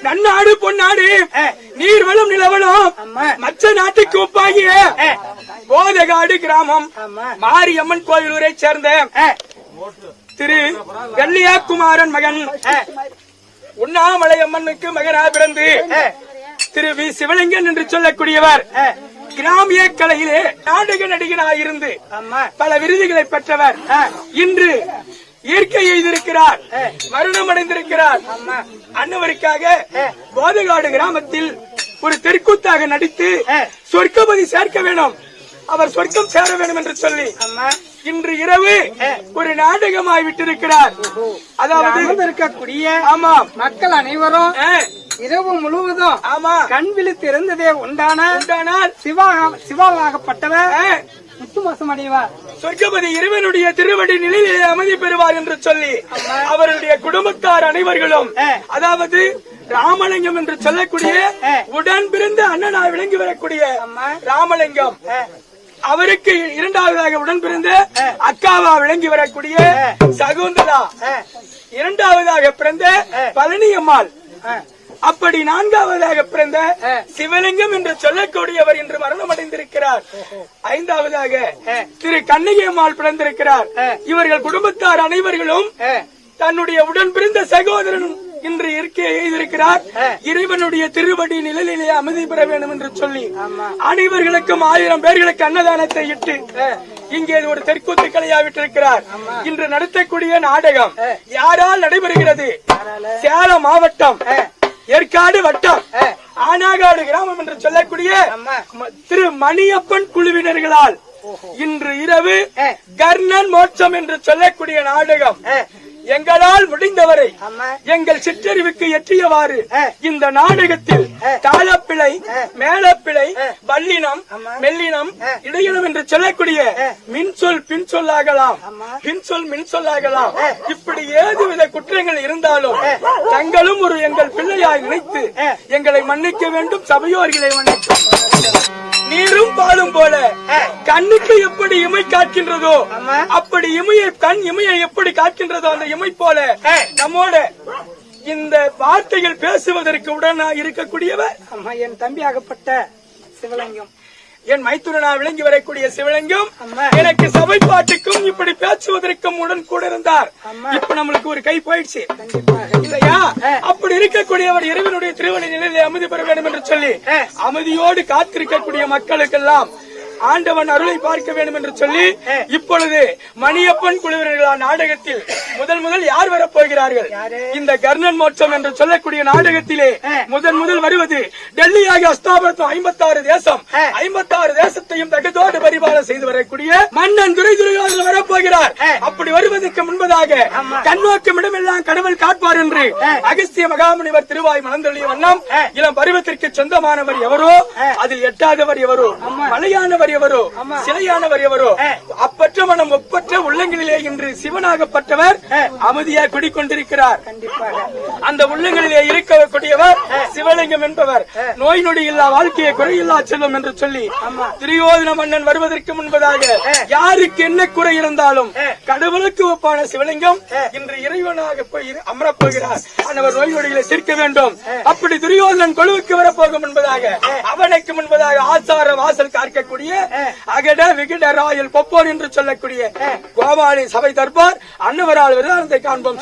நன்னாடு பொன்னாடு நீர்வளம் நிலவளம் மற்ற நாட்டுக்கு ஒப்பாகிய போதகாடு கிராமம் மாரியம்மன் கோயிலூரை சேர்ந்த திரு கல்லியாக்குமாரன் மகன் உண்ணாமலை அம்மனுக்கு மகனா பிறந்து திரு வி சிவலிங்கன் என்று சொல்லக்கூடியவர் கிராமிய கலையிலே நாடக நடிகனாயிருந்து பல விருதுகளை பெற்றவர். இன்று இயற்கை எய்திருக்கிறார், மரணம் அடைந்திருக்கிறார். அன்னவருக்காக போதகாடு கிராமத்தில் ஒரு தெருக்கூத்தாக நடித்து சொர்க்கப்பதி சேர்க்க வேணும், அவர் சொர்க்கம் சேர வேண்டும் என்று சொல்லி இன்று இரவு ஒரு நாடகமாய் விட்டிருக்கிறார். அதாவது இருக்கக்கூடிய மக்கள் அனைவரும் இரவு முழுவதும் கண் விழித்து இருந்ததே உண்டானால் சிவாவாகப்பட்டவர் முத்துமோசம் அடைவார், சொர்க்கப்பதி இறைவனுடைய திருவடி நிலையிலே அமைதி பெறுவார் என்று சொல்லி அவருடைய குடும்பத்தார் அனைவர்களும், அதாவது ராமலிங்கம் என்று சொல்லக்கூடிய உடன் பிறந்த அண்ணனாய் விளங்கி வரக்கூடிய ராமலிங்கம், அவருக்கு இரண்டாவதாக உடன் பிறந்த அக்காவா விளங்கி வரக்கூடிய சகுந்தலா, இரண்டாவதாக பிறந்த பழனியம்மாள், அப்படி நான்காவதாக பிறந்த சிவலிங்கம் என்று சொல்லக்கூடியவர் இன்று மரணம் அடைந்திருக்கிறார். ஐந்தாவதாக திரு கண்ணகியம்மாள் பிறந்திருக்கிறார். இவர்கள் குடும்பத்தார் அனைவர்களும் தன்னுடைய உடன் பிறந்த சகோதரன் இன்று எழுதியிருக்கிறார். இறைவனுடைய திருவடி நிழலிலே அமைதி பெற வேண்டும் என்று சொல்லி அனைவர்களுக்கும் 1000 பேர்களுக்கு அன்னதானத்தை இட்டு இங்கே ஒரு தெற்கூத்து கலையாவிட்டிருக்கிறார். இன்று நடத்தக்கூடிய நாடகம் யாரால் நடைபெறுகிறது? சேலம் மாவட்டம் ஏற்காடு வட்டம் ஆனாகாடு கிராமம் என்று சொல்லக்கூடிய திரு மணியப்பன் குழுவினர்களால் இன்று இரவு கர்ணன் மோட்சம் என்று சொல்லக்கூடிய நாடகம் எங்களால் முடிந்தவரை எங்கள் சிற்றறிவுக்கு எட்டியவாறு இந்த நாடகத்தில் தாளப்பிழை, மேலப்பிழை, வல்லினம், மெல்லினம், இடையினம் என்று சொல்லக்கூடிய மின்சொல் பின்சொல்லாகலாம், பின்சொல் மின்சொல்லாகலாம், இப்படி ஏதுவித குற்றங்கள் இருந்தாலும் தங்களும் ஒரு எங்கள் பிள்ளையாய் நினைத்து எங்களை மன்னிக்க வேண்டும், சபையோர்களை மன்னிக்கும். நீரும் பாலும் போல கண்ணுக்கு எப்படி இமை காக்கின்றதோ அப்படி கண் இமையை எப்படி காக்கின்றதோ அந்த இமை போல நம்மோட இந்த வார்த்தைகள் பேசுவதற்கு உடனே இருக்கக்கூடியவர் என் தம்பி ஆகப்பட்ட சிவலிங்கம், என் மைத்துரனா விளங்கி வரக்கூடிய சிவலிங்கம் எனக்கு சபை பாட்டுக்கும் இப்படி பேசுவதற்கும் உடன் கூட இருந்தார். இப்ப நம்மளுக்கு ஒரு கை போயிடுச்சு இல்லையா? அப்படி இருக்கக்கூடியவர் இறைவனுடைய திருவடி நிலையிலே அமைதி பெற வேண்டும் என்று சொல்லி அமைதியோடு காத்திருக்கக்கூடிய மக்களுக்கெல்லாம் ஆண்டவன் அருளை பார்க்க வேண்டும் என்று சொல்லி இப்பொழுது மணியப்பன் குழுவினர்களான நாடகத்தில் முதல் யார் வரப்போகிறார்கள்? இந்த கர்ணன் மோட்சம் என்று சொல்லக்கூடிய நாடகத்திலே முதல் வருவது டெல்லியாகி அஸ்தாபரத்தம் 56 தேசம், 56 தேசத்தையும் தகதோடு பரிபாலனை செய்து வரக்கூடிய மன்னன் துரைதுரையோடு வரப்போகிறார். அப்படி வருவதற்கு முன்பதாக கண்ணோக்கும் இடமெல்லாம் கடவுள் காட்பார் என்று அகஸ்திய மகாமுனிவர் திருவாய் மலர்ந்தொழிய வண்ணம் இளம் பருவத்திற்கு சொந்தமானவர் எவரோ அதில் எட்டாதவர் எவரோ, மலையானவர் சிவனடியார் எவரோ, சிலையானவர் எவரோ, அப்பற்ற மனம் ஒப்பற்ற உள்ளங்களிலே இன்று சிவனாகப்பட்டவர் அமைதியாக குடிக்கொண்டிருக்கிறார். அந்த உள்ளங்களிலே இருக்கக்கூடியவர் சிவலிங்கம் என்பவர். நோய் நொடி இல்லா வாழ்க்கையை குறையில்லா செல்வம் என்று சொல்லி துரியோதன மன்னன் வருவதற்கு முன்பதாக யாருக்கு என்ன குறை இருந்தாலும் கடவுளுக்கு ஒப்பான சிவலிங்கம் இன்று இறைவனாக போய் அமரப் போகிறார். அவர் நோய் நொடிகளை தீர்க்க வேண்டும். அப்படி துரியோதனன் கொழுவுக்கு வரப்போகும் என்பதாக அவனுக்கு முன்பதாக ஆச்சார வாசல் காக்கக்கூடிய அகட விகட ராயல் பொப்போன் என்று சொல்லக்கூடிய கோபாலி சபை தர்பார் அன்னவரால் விருதானத்தை காண்போம்.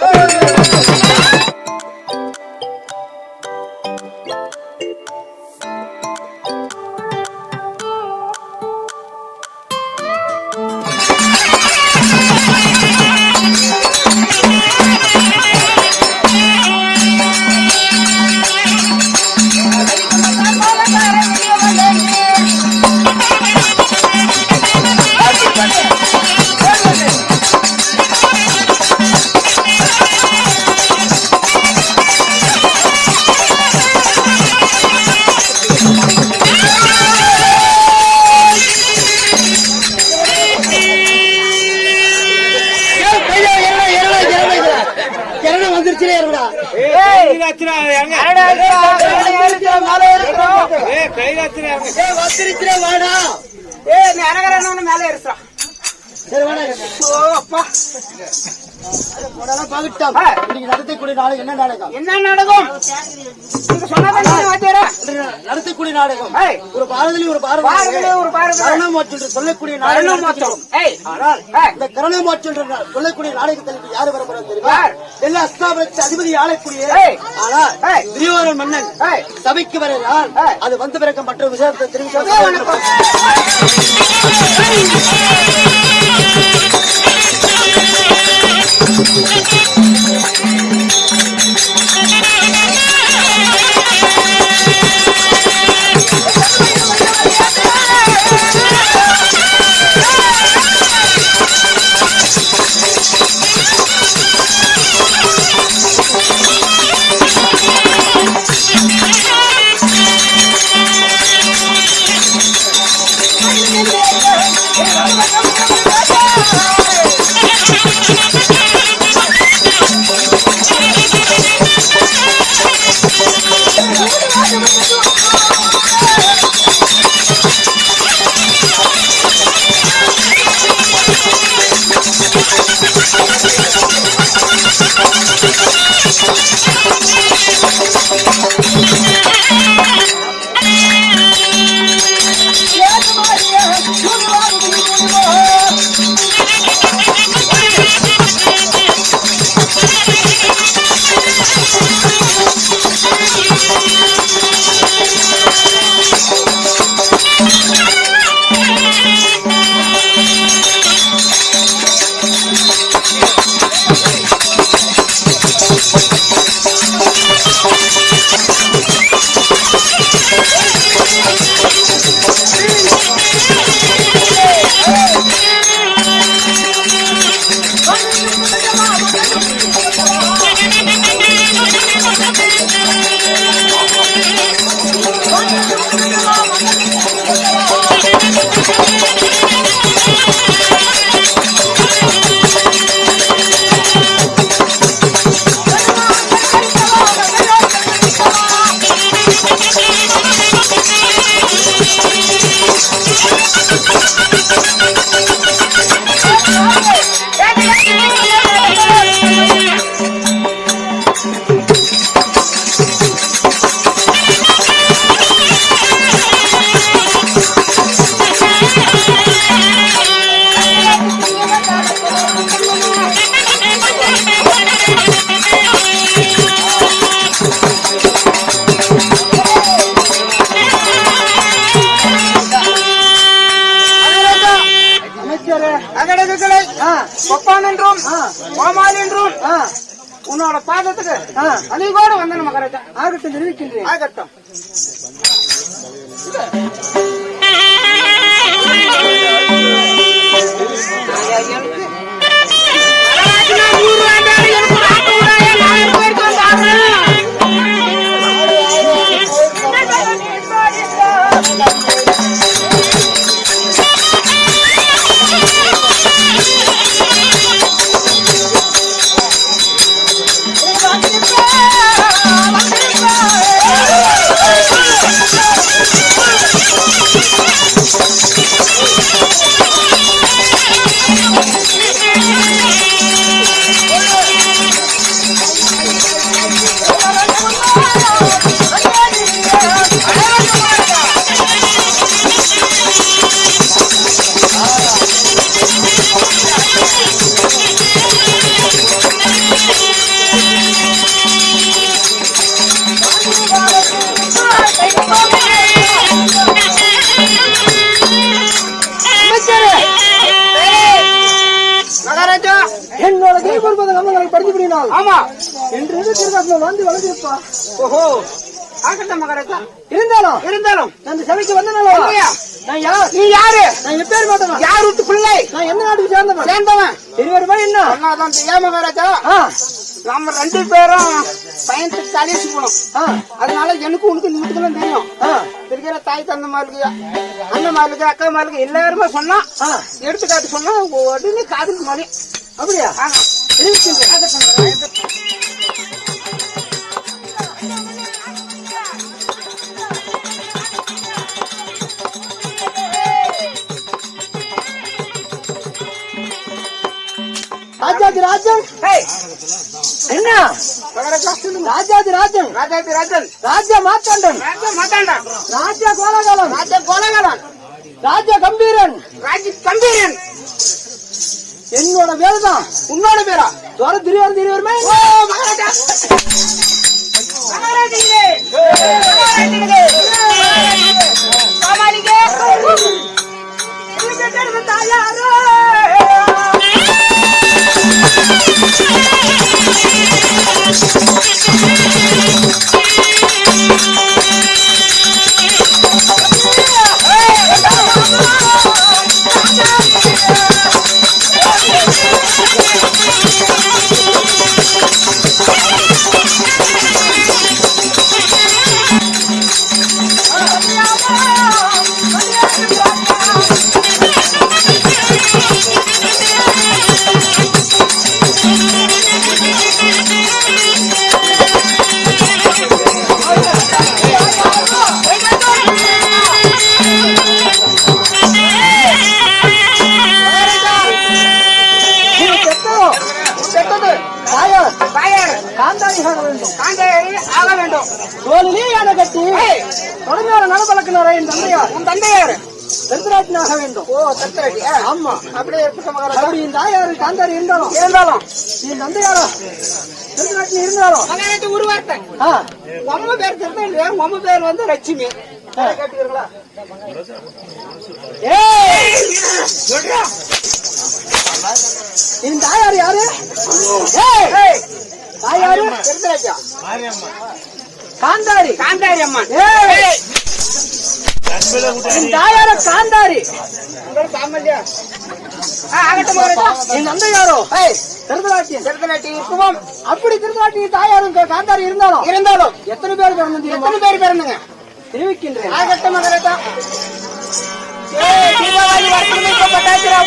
நடத்தக்கூடிய நாடகம் என்ன நாடகம் நடத்தக்கூடிய நாடகம் ஒரு பாரதிலே ஒரு கரணமோட்சம் சொல்லக்கூடிய நாடகம். இந்த கரணமோட்சம் சொல்லக்கூடிய நாடகத்தில் யாரு வரப்போறது தெரியுமா? எல்லா அஸ்தாபுரத்து அதிபதி ஆளக்கூடிய துரியோதன மன்னன் சபைக்கு வருகிறார். அது வந்த பிறகு மற்ற விஷயத்தை தெரிவிக்க உன்னோட பாதத்துக்கு அணிகோடு வந்து நம்ம கரெக்டா ஆகட்டும் தெரிவிக்கின்றேன். ஆகட்டும். ஆனால் ஆமா என்று திருநாட்டில் வந்து வளர்ந்துருப்பா. ஓஹோ ஆகட்டும் மகாராஜா. இருந்தாலும் அந்த சபைக்கு வந்தனால நான் யார்? நீ யாரு? நான் எப்பேர் மாட்டேன். யார் விட்டு பிள்ளை? நான் எந்த நாட்டுக்கு சேர்ந்தவன்? தெரியுமா என்ன? சொன்னாதான் தெரியா மகாராஜா. நம்ம 2 பேரும் பயணத்துக்கு காலேஜ் போனோம். அதனால எனக்கு உனக்கு நிமிடத்துலாம் தெரியும். இருக்கிற தாய் தந்த மாளுக்கு அண்ணன் மாளுக்கு அக்கா மாளுக்கு எல்லாருமே சொன்னா எடுத்துக்காட்டு சொன்னா உடனே காதுக்கு மாறி. அப்படியா? ராஜாதி ராஜன் என்ன? ராஜாதி ராஜன் ராஜா மாத்தாண்டன் ராஜா கோலகாலன் ராஜா கம்பீரன் என்னோட பேரு தான். உன்னோட பேரா? தோர திருவருமே. தந்தையார் தந்திராஜனாக வேண்டும். ஆமா அப்படியே அப்படி இந்த தாயாரு காந்தாரி இருந்தாலும் என் தந்தையாரோ திருநாட்டில் இருந்தாலும் உருவார்த்தேன். உம்ம பேர் தெரிஞ்சா உம்ம பேர் வந்து லட்சுமி. கேட்டுக்கிறீங்களா? என் தாயார் யாரு? தாயாரு திருராஜா காந்தாரி அம்மன். தாயார காந்தாரி என் தந்தையாரோ திருநாட்டி இருக்குவோம். அப்படி திருநாட்டி தாயாரும் காந்தாரி இருந்தாலும் எத்தனை பேர் பிறந்தீங்க தெரிவிக்கின்றேன். ஆகட்டும் மகாராஜா. தீபாவளி வர்த்தகப்பட்டாச்சிரா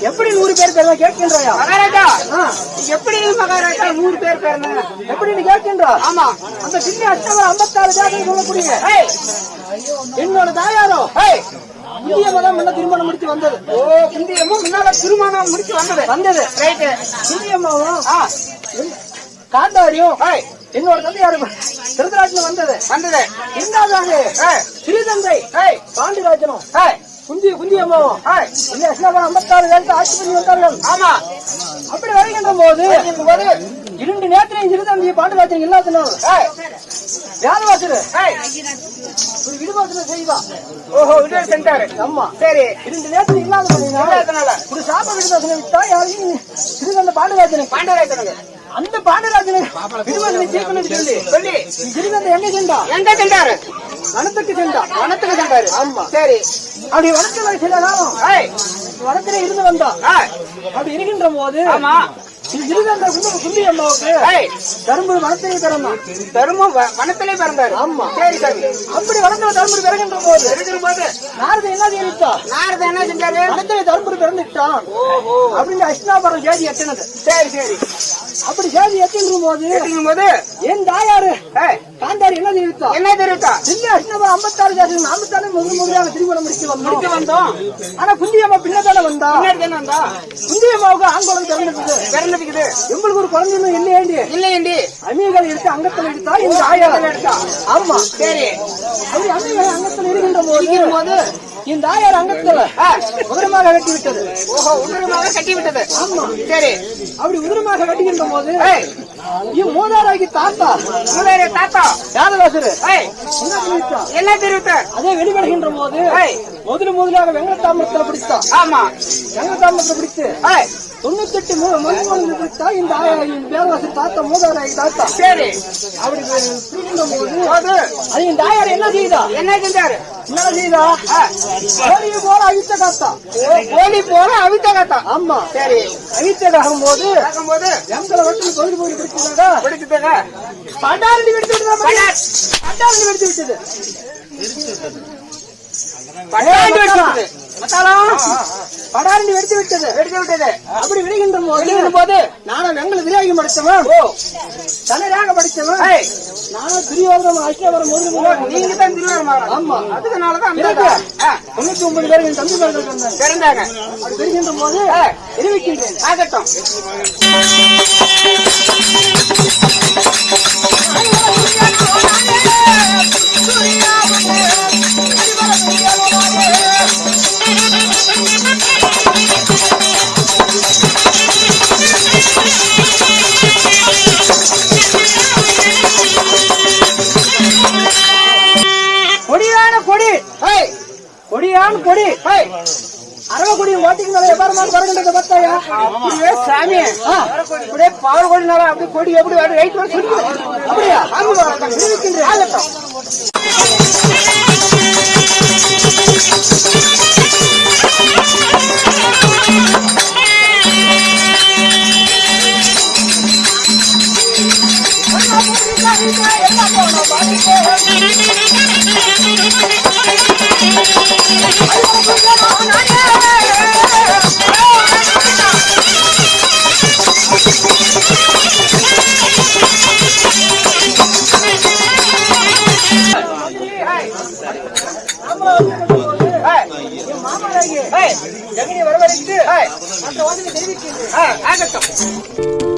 எப்படி 100 பேர் பேர் கேட்கின்றாயா மகாராஜா? எப்படி மகாராஜா 100 பேர் பேர் எப்படின்னு கேட்கின்றா? ஆமா அந்த சின்ன அஷ்டவர் 56 ஜாதகம் சொல்லக்கூடிய என்னோட தாயாரோ இந்திய மதம் என்ன திருமணம் முடிச்சு வந்தது. ஓ இந்தியமும் முன்னால திருமணம் முடிச்சு வந்தது ரைட்டு. இந்தியம்மாவும் காந்தாரியும் என்னோட தந்தையாரு திருதராஜன் வந்தது. இரண்டாவதாக சிறிதந்தை பாண்டிராஜனும் குந்தி அம்மாவும் 56 பேருக்கு ஆட்சி பண்ணி வந்தார்கள். ஆமா அப்படி வருகின்ற போது 2 நேரத்திலையும் சிறுதந்தி பாண்டிராஜன் இல்லாதனால வேதவாசர் ஒரு விடுவாசனை செய்வா. ஓஹோ விடுதலை சென்றாரு. ஆமா சரி 2 நேரத்தில் இல்லாதனால ஒரு சாப்ப விடுவாசனை விட்டா யாரையும் சிறுதந்த பாண்டிராஜனுக்கு அந்த பாண்டியராஜனுக்கு விடுவாசனை தீர்க்கணும் சொல்லி சிறுதந்தை எங்க சென்றாரு? வனத்துக்கு சென்றாரு. ஆமா சரி அப்படி வனத்துல சில காலம் வனத்திலே இருந்து வந்தா அப்படி இருக்கின்ற போது குந்தி அம்மாவுக்கு தரும்பு வனத்திலே பிறந்தான். தரும்பும் வனத்திலே பிறந்தாரு. ஆமா சரி சரி அப்படி வனத்துல தரும்பு பிறகின்ற போது நாரத என்ன செஞ்சாரு? வனத்திலே தரும்பு பிறந்துட்டான் அப்படின்னு அஷ்டாபரம் ஜாதி எட்டினது. சரி அப்படி சேதி எத்திக்கும் போது என் தாயாரு காந்தாரி என்ன தெரிவித்தா இல்ல 56 56 முதலாக திருமணம் முடிக்க வந்தோம். ஆனா குந்தியம்மா பின்னதான வந்தா குந்தியம்மாவுக்கு ஆண்குழந்தை பிறந்துக்குது. எங்களுக்கு ஒரு குழந்தை இல்லையேண்டி அமீகள் எடுத்து அங்கத்தில் எடுத்தா இந்த ஆயார் எடுத்தா. ஆமா சரி. அப்படி அமீகள் அங்கத்தில் இருக்கின்ற போது இந்த ஆயார் அங்கத்துல உதரமாக கட்டிவிட்டது. ஓஹோ, உதரமாக கட்டிவிட்டது. ஆமா சரி. அப்படி உதரமாக கட்டுகின்ற போது மூதாராகி தாத்தா யாதவாசரு என்ன தெரிவித்தார்? அதே வெளிப்படுகின்ற போது முதலாக வெங்கடாமரத்தில் பிடித்தா. ஆமா, வெங்கடாமரத்தில் பிடித்து 98 மணி பிடித்தா இந்த வேதவாசி தாத்தா மூதாராகி தாத்தா. சரி. அப்படி பிடிக்கின்ற போது அது இந்த ஆயார் என்ன செஞ்சாரு? என்ன செய்தா? கோழி போல அவித்த காத்தா. கோழி போல அவித்த காத்தா. ஆமா சரி. அவித்ததாகும் போது எங்களை வட்டி பொழுது பிடிச்சதாக பட்டாரண்டி வெடித்து விட்டது. படாரண்டி வெடித்து விட்டது. அப்படி விடுகின்ற போது நானும் வெங்கல விரியாகி படிச்சவன், தனியாக படிச்சவன். நானும் துரியோதனம் அஷ்டவரம் முதல் நீங்க தான் துரியோதனம். ஆமா, அதுக்குனாலதான் 99 பேர் என் தம்பி பிறந்தாங்க. அப்படி விடுகின்ற போது தெரிவிக்கின்றேன். ஆகட்டும். கொடியான கொடி அரவக்குடி ஓட்டிக்கு மேல எவ்வாறு வருகின்றது பார்த்தாயா? அப்படியே சாமி அப்படியே பால் கொடினால அப்படி கொடி எப்படி ரைட் அப்படியா? ஆகட்டும். வரவழைத்து தெரிவிக்கின்றேன். ஆகட்டும்.